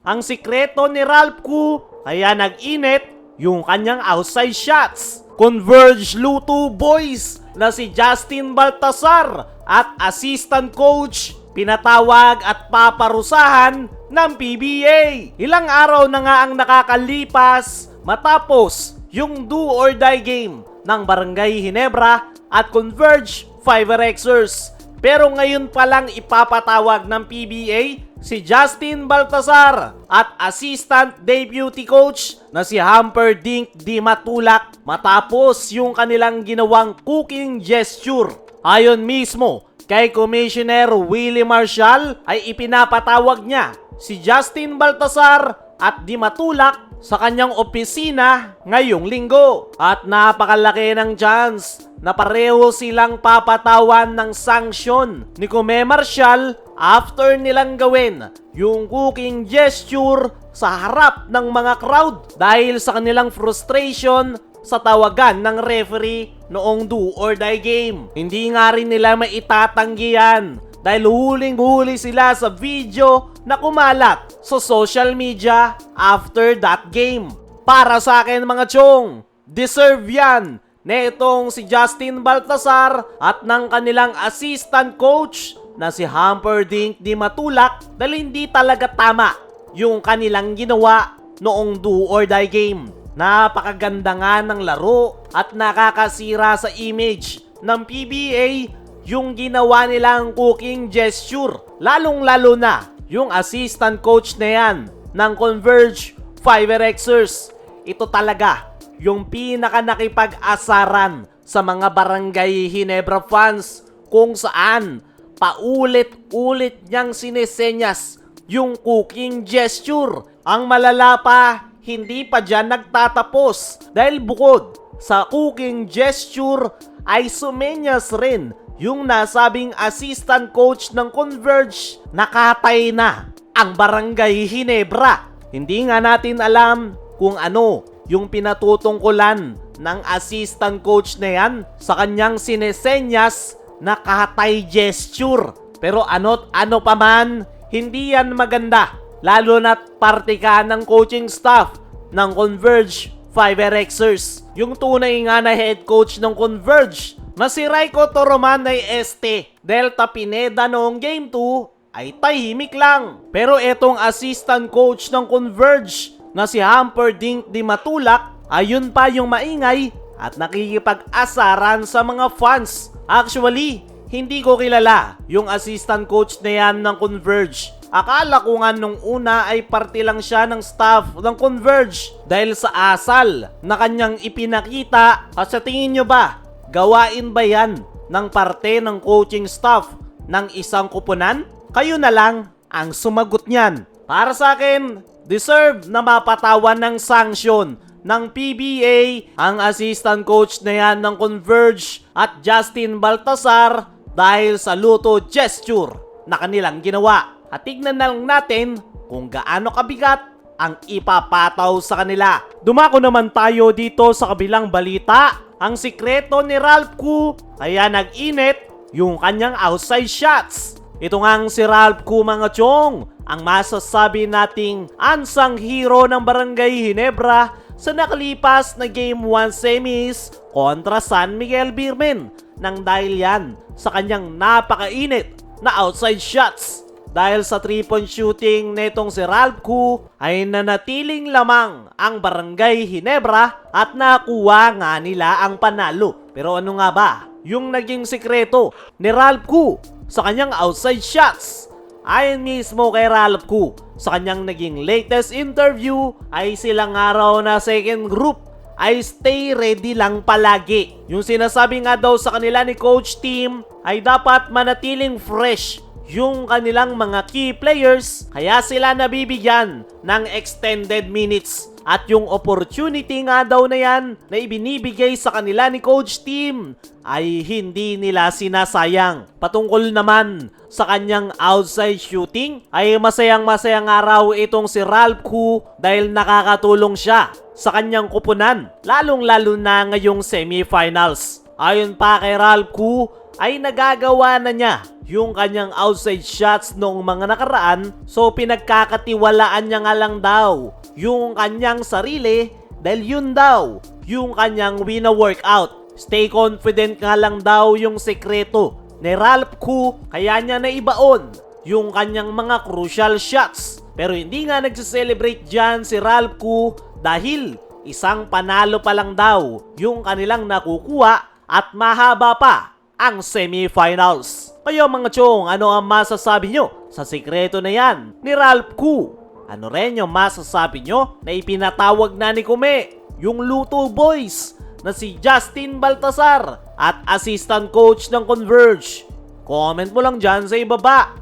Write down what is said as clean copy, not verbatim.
Ang sikreto ni Ralph Koo kaya nag-init yung kanyang outside shots. Converge Luto Boys na si Justin Baltasar at assistant coach pinatawag at paparusahan ng PBA. Ilang araw na nga ang nakakalipas matapos yung do or die game ng Barangay Ginebra at Converge Fiverexers. Pero ngayon pa lang ipapatawag ng PBA si Justin Baltasar at assistant deputy coach na si Humperdinck Di Matulak matapos yung kanilang ginawang cooking gesture. Ayon mismo kay Commissioner Willie Marshall ay ipinapatawag niya si Justin Baltasar at Di Matulak sa kanyang opisina ngayong linggo. At napakalaki ng chance na pareho silang papatawan ng sanksyon ni Kume Marshall after nilang gawin yung cooking gesture sa harap ng mga crowd dahil sa kanilang frustration sa tawagan ng referee noong do or die game. Hindi nga rin nila maitatanggi yan dahil huling-huli sila sa video na kumalat sa social media after that game. Para sa akin mga chong, deserve yan na itong si Justin Baltasar at ng kanilang assistant coach na si Humperdinck Di Matulak dahil hindi talaga tama yung kanilang ginawa noong do or die game. Napakaganda nga ng laro at nakakasira sa image ng PBA yung ginawa nilang cooking gesture. Lalong-lalo na yung assistant coach na yan ng Converge Fiverexers. Ito talaga yung pinaka nakipag-asaran sa mga Barangay Ginebra fans kung saan paulit-ulit niyang sinesenyas yung cooking gesture. Ang malala pa, hindi pa dyan nagtatapos dahil bukod sa cooking gesture ay sumenyas rin yung nasabing assistant coach ng Converge. Nakatay na ang Barangay Ginebra. Hindi nga natin alam kung ano yung pinatutungkulan ng assistant coach na yan sa kanyang sinesenyas na katay gesture. Pero ano pa man, hindi yan maganda. Lalo na't parte ka ng coaching staff ng Converge Fiverexers. Yung tunay nga na head coach ng Converge na si Raiko Toroman ay Delta Pineda noong Game 2 ay tahimik lang. Pero etong assistant coach ng Converge na si Humperdinck Di Matulak, ayun pa yung maingay at nakikipag-asaran sa mga fans. Actually, hindi ko kilala yung assistant coach na yan ng Converge. Akala ko nga nung una ay parte lang siya ng staff ng Converge dahil sa asal na kanyang ipinakita. At sa tingin nyo ba, gawain ba yan ng parte ng coaching staff ng isang kupunan? Kayo na lang ang sumagot niyan. Para sa akin, deserve na mapatawan ng sanksyon ng PBA ang assistant coach na yan ng Converge at Justin Baltasar dahil sa luto gesture na kanilang ginawa. At tignan na lang natin kung gaano kabigat ang ipapataw sa kanila. Dumako naman tayo dito sa kabilang balita. Ang sikreto ni Ralph Koo kaya nag-init yung kanyang outside shots. Ito ngang si Ralph Koo mga chong, ang masasabi nating unsung hero ng Barangay Ginebra sa nakalipas na Game 1 semis kontra San Miguel Beermen nang dahil yan sa kanyang napakainit na outside shots. Dahil sa 3-point shooting netong si Ralph Koo ay nanatiling lamang ang Barangay Ginebra at nakuha nga nila ang panalo. Pero ano nga ba yung naging sikreto ni Ralph Koo sa kanyang outside shots? Ayon mismo kay Ralph Koo, sa kanyang naging latest interview ay silang araw na second group ay stay ready lang palagi. Yung sinasabi nga daw sa kanila ni Coach Team ay dapat manatiling fresh yung kanilang mga key players kaya sila nabibigyan ng extended minutes. At yung opportunity nga daw na yan na ibinibigay sa kanila ni Coach Team ay hindi nila sinasayang. Patungkol naman sa kanyang outside shooting ay masayang-masayang araw itong si Ralph Koo dahil nakakatulong siya sa kanyang kupunan, lalong-lalo na ngayong semifinals. Ayon pa kay Ralph Koo ay nagagawa na niya yung kanyang outside shots noong mga nakaraan, so pinagkakatiwalaan niya nga lang daw yung kanyang sarili dahil yun daw yung kanyang wina-workout. Stay confident nga lang daw yung sekreto ni Ralph Koo, kaya niya naibaon yung kanyang mga crucial shots. Pero hindi nga nagsiselebrate dyan si Ralph Koo dahil isang panalo pa lang daw yung kanilang nakukuha at mahaba pa ang semifinals. Kayo mga chong, ano ang masasabi nyo sa sikreto na yan ni Ralph Koo? Ano rin yung masasabi nyo na ipinatawag na ni Kume yung Luto Boys na si Justin Baltasar at assistant coach ng Converge? Comment mo lang dyan sa ibaba.